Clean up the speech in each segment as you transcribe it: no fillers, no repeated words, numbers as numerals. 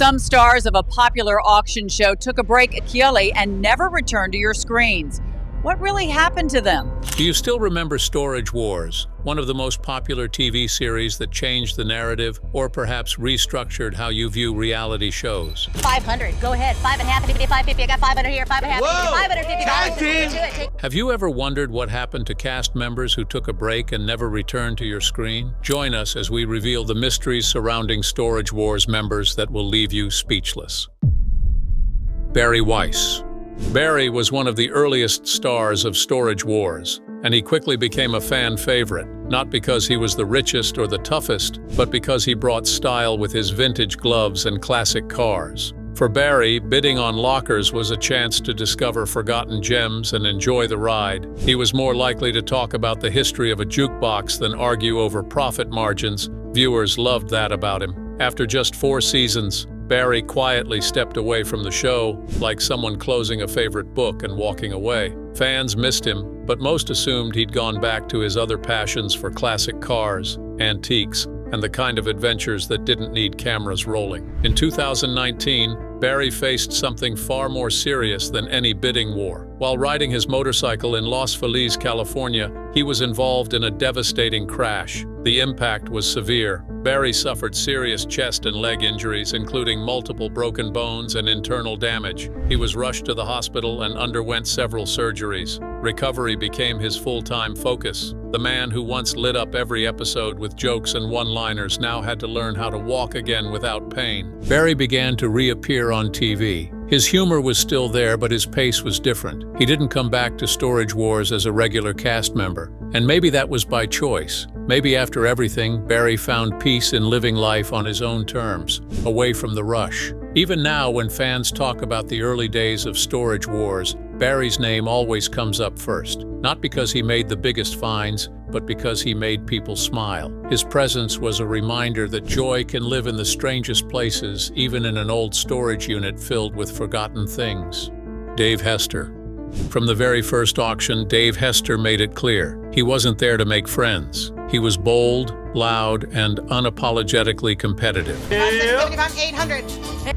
Some stars of a popular auction show took a break and never returned to your screens. What really happened to them? Do you still remember Storage Wars, one of the most popular TV series that changed the narrative or perhaps restructured how you view reality shows? 500. Go ahead. 5.5, 550. I got 500 here. 5.5, 550. Have you ever wondered what happened to cast members who took a break and never returned to your screen? Join us as we reveal the mysteries surrounding Storage Wars members that will leave you speechless. Barry Weiss. Barry was one of the earliest stars of Storage Wars, and he quickly became a fan favorite, not because he was the richest or the toughest, but because he brought style with his vintage gloves and classic cars. For Barry, bidding on lockers was a chance to discover forgotten gems and enjoy the ride. He was more likely to talk about the history of a jukebox than argue over profit margins. Viewers loved that about him. After just 4 seasons, Barry quietly stepped away from the show, like someone closing a favorite book and walking away. Fans missed him, but most assumed he'd gone back to his other passions for classic cars, antiques, and the kind of adventures that didn't need cameras rolling. In 2019, Barry faced something far more serious than any bidding war. While riding his motorcycle in Los Feliz, California, he was involved in a devastating crash. The impact was severe. Barry suffered serious chest and leg injuries, including multiple broken bones and internal damage. He was rushed to the hospital and underwent several surgeries. Recovery became his full-time focus. The man who once lit up every episode with jokes and one-liners now had to learn how to walk again without pain. Barry began to reappear on TV. His humor was still there, but his pace was different. He didn't come back to Storage Wars as a regular cast member, and maybe that was by choice. Maybe after everything, Barry found peace in living life on his own terms, away from the rush. Even now, when fans talk about the early days of Storage Wars, Barry's name always comes up first. Not because he made the biggest finds, but because he made people smile. His presence was a reminder that joy can live in the strangest places, even in an old storage unit filled with forgotten things. Dave Hester. From the very first auction, Dave Hester made it clear he wasn't there to make friends. He was bold, loud, and unapologetically competitive. 800.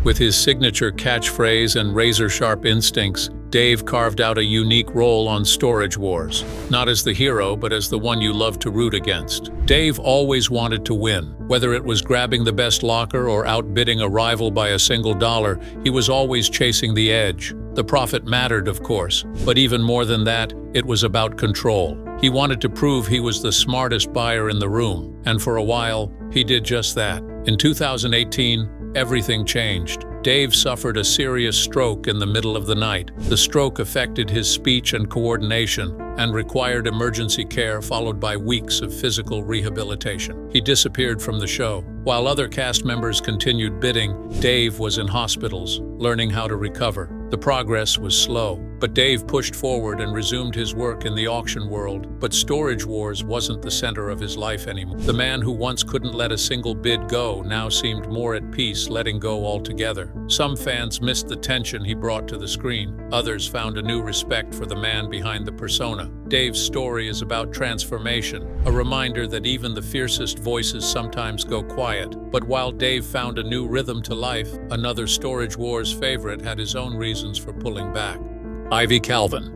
With his signature catchphrase and razor-sharp instincts, Dave carved out a unique role on Storage Wars, not as the hero, but as the one you love to root against. Dave always wanted to win. Whether it was grabbing the best locker or outbidding a rival by a single dollar, he was always chasing the edge. The profit mattered, of course, but even more than that, it was about control. He wanted to prove he was the smartest buyer in the room, and for a while, he did just that. In 2018, everything changed. Dave suffered a serious stroke in the middle of the night. The stroke affected his speech and coordination and required emergency care followed by weeks of physical rehabilitation. He disappeared from the show. While other cast members continued bidding, Dave was in hospitals, learning how to recover. The progress was slow, but Dave pushed forward and resumed his work in the auction world. But Storage Wars wasn't the center of his life anymore. The man who once couldn't let a single bid go now seemed more at peace letting go altogether. Some fans missed the tension he brought to the screen. Others found a new respect for the man behind the persona. Dave's story is about transformation, a reminder that even the fiercest voices sometimes go quiet. But while Dave found a new rhythm to life, another Storage Wars favorite had his own reasons for pulling back. Ivy Calvin.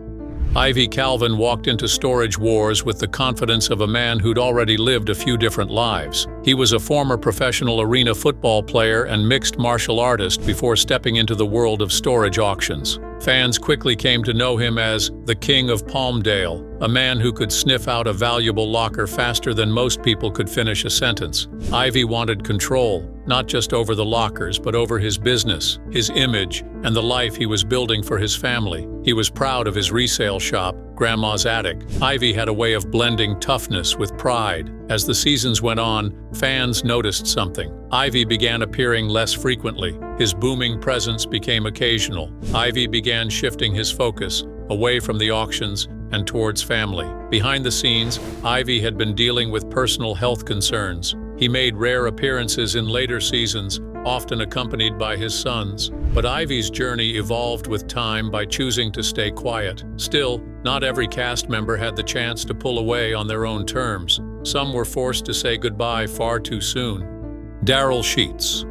Ivy Calvin walked into Storage Wars with the confidence of a man who'd already lived a few different lives. He was a former professional arena football player and mixed martial artist before stepping into the world of storage auctions. Fans quickly came to know him as the King of Palmdale, a man who could sniff out a valuable locker faster than most people could finish a sentence. Ivy wanted control, not just over the lockers, but over his business, his image, and the life he was building for his family. He was proud of his resale shop, Grandma's Attic. Ivy had a way of blending toughness with pride. As the seasons went on, fans noticed something. Ivy began appearing less frequently. His booming presence became occasional. Ivy began shifting his focus away from the auctions and towards family. Behind the scenes, Ivy had been dealing with personal health concerns. He made rare appearances in later seasons, often accompanied by his sons. But Ivy's journey evolved with time by choosing to stay quiet. Still, not every cast member had the chance to pull away on their own terms. Some were forced to say goodbye far too soon. Daryl Sheets.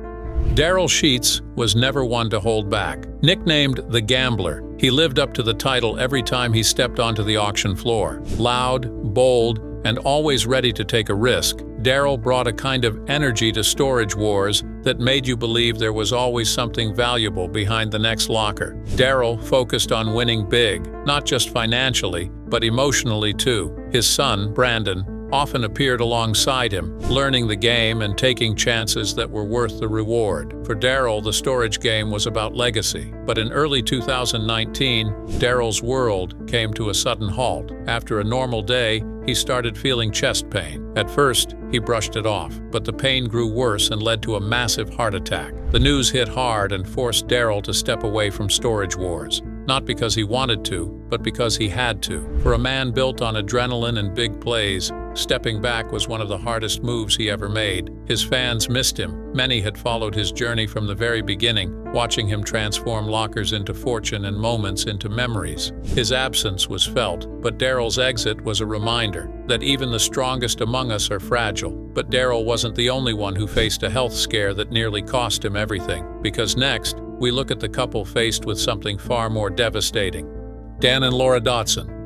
Daryl Sheets was never one to hold back. Nicknamed the Gambler, he lived up to the title every time he stepped onto the auction floor. Loud, bold, and always ready to take a risk, Daryl brought a kind of energy to Storage Wars that made you believe there was always something valuable behind the next locker. Daryl focused on winning big, not just financially, but emotionally too. His son, Brandon, often appeared alongside him, learning the game and taking chances that were worth the reward. For Daryl, the storage game was about legacy. But in early 2019, Daryl's world came to a sudden halt. After a normal day, he started feeling chest pain. At first, he brushed it off, but the pain grew worse and led to a massive heart attack. The news hit hard and forced Daryl to step away from Storage Wars. Not because he wanted to, but because he had to. For a man built on adrenaline and big plays, stepping back was one of the hardest moves he ever made. His fans missed him. Many had followed his journey from the very beginning, watching him transform lockers into fortune and moments into memories. His absence was felt, but Daryl's exit was a reminder that even the strongest among us are fragile. But Daryl wasn't the only one who faced a health scare that nearly cost him everything. Because next, we look at the couple faced with something far more devastating. Dan and Laura Dotson.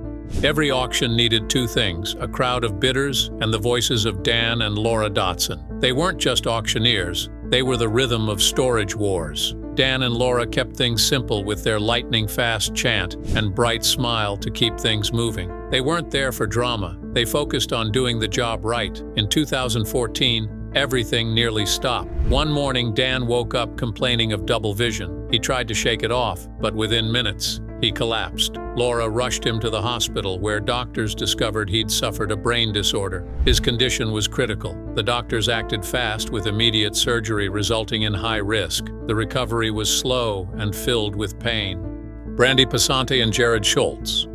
Every auction needed two things: a crowd of bidders and the voices of Dan and Laura Dotson. They weren't just auctioneers, they were the rhythm of Storage Wars. Dan and Laura kept things simple with their lightning-fast chant and bright smile to keep things moving. They weren't there for drama, they focused on doing the job right. In 2014, everything nearly stopped. One morning, Dan woke up complaining of double vision. He tried to shake it off, but within minutes, he collapsed. Laura rushed him to the hospital, where doctors discovered he'd suffered a brain disorder. His condition was critical. The doctors acted fast with immediate surgery, resulting in high risk. The recovery was slow and filled with pain. Brandy Passante and Jared Schultz.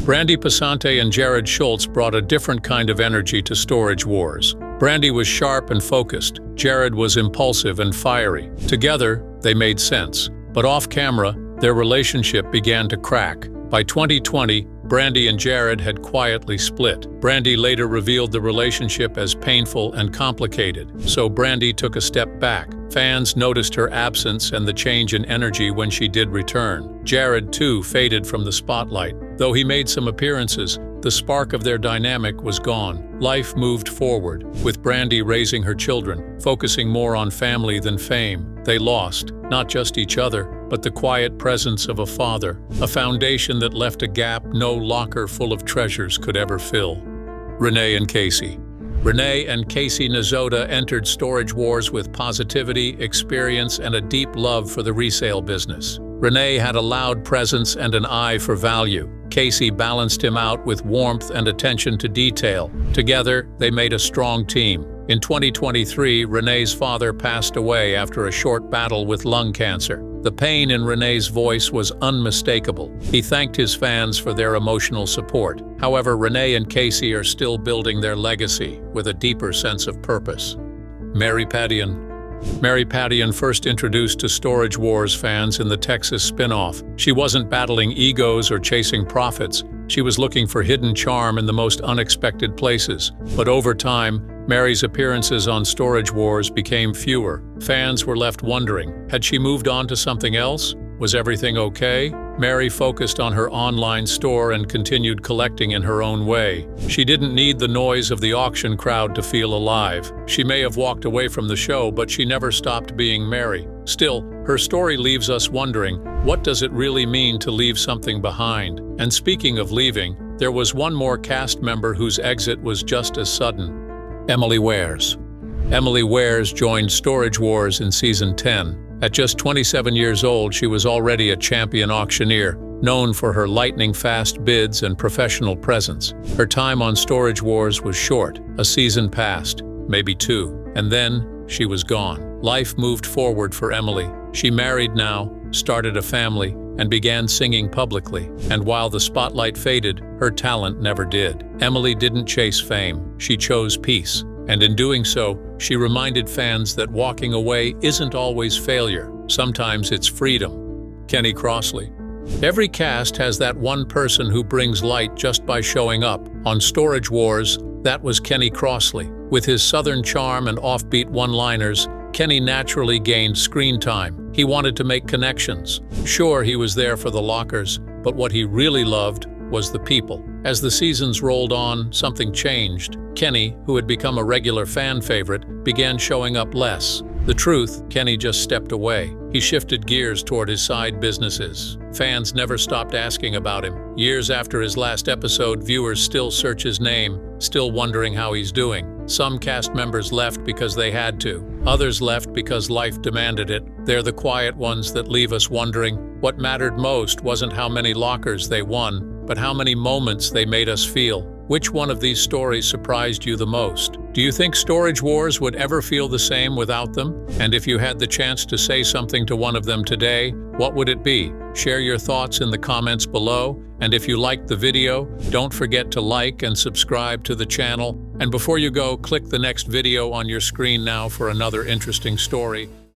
Brandy Passante and Jared Schultz brought a different kind of energy to Storage Wars. Brandy was sharp and focused. Jared was impulsive and fiery. Together, they made sense. But off-camera, their relationship began to crack. By 2020, Brandy and Jared had quietly split. Brandy later revealed the relationship as painful and complicated, so Brandy took a step back. Fans noticed her absence and the change in energy when she did return. Jared, too, faded from the spotlight. Though he made some appearances, the spark of their dynamic was gone. Life moved forward, with Brandy raising her children, focusing more on family than fame. They lost, not just each other, but the quiet presence of a father, a foundation that left a gap no locker full of treasures could ever fill. Renee and Casey. Renee and Casey Nzoda entered Storage Wars with positivity, experience, and a deep love for the resale business. Renee had a loud presence and an eye for value. Casey balanced him out with warmth and attention to detail. Together, they made a strong team. In 2023, Renee's father passed away after a short battle with lung cancer. The pain in Renee's voice was unmistakable. He thanked his fans for their emotional support. However, Renee and Casey are still building their legacy with a deeper sense of purpose. Mary Padian. Mary Padian first introduced to Storage Wars fans in the Texas spin-off. She wasn't battling egos or chasing profits. She was looking for hidden charm in the most unexpected places. But over time, Mary's appearances on Storage Wars became fewer. Fans were left wondering, had she moved on to something else? Was everything okay? Mary focused on her online store and continued collecting in her own way. She didn't need the noise of the auction crowd to feel alive. She may have walked away from the show, but she never stopped being Mary. Still, her story leaves us wondering, what does it really mean to leave something behind? And speaking of leaving, there was one more cast member whose exit was just as sudden. Emily Wares. Emily Wares joined Storage Wars in Season 10. At just 27 years old, she was already a champion auctioneer, known for her lightning-fast bids and professional presence. Her time on Storage Wars was short. A season passed, maybe two, and then she was gone. Life moved forward for Emily. She married now, started a family, and began singing publicly. And while the spotlight faded, her talent never did. Emily didn't chase fame, she chose peace. And in doing so, she reminded fans that walking away isn't always failure. Sometimes it's freedom. Kenny Crossley. Every cast has that one person who brings light just by showing up. On Storage Wars, that was Kenny Crossley. With his southern charm and offbeat one-liners, Kenny naturally gained screen time. He wanted to make connections. Sure, he was there for the lockers, but what he really loved was the people. As the seasons rolled on, something changed. Kenny, who had become a regular fan favorite, began showing up less. The truth, Kenny just stepped away. He shifted gears toward his side businesses. Fans never stopped asking about him. Years after his last episode, viewers still search his name, still wondering how he's doing. Some cast members left because they had to. Others left because life demanded it. They're the quiet ones that leave us wondering. What mattered most wasn't how many lockers they won, but how many moments they made us feel. Which one of these stories surprised you the most? Do you think Storage Wars would ever feel the same without them? And if you had the chance to say something to one of them today, what would it be? Share your thoughts in the comments below. And if you liked the video, don't forget to like and subscribe to the channel. And before you go, click the next video on your screen now for another interesting story.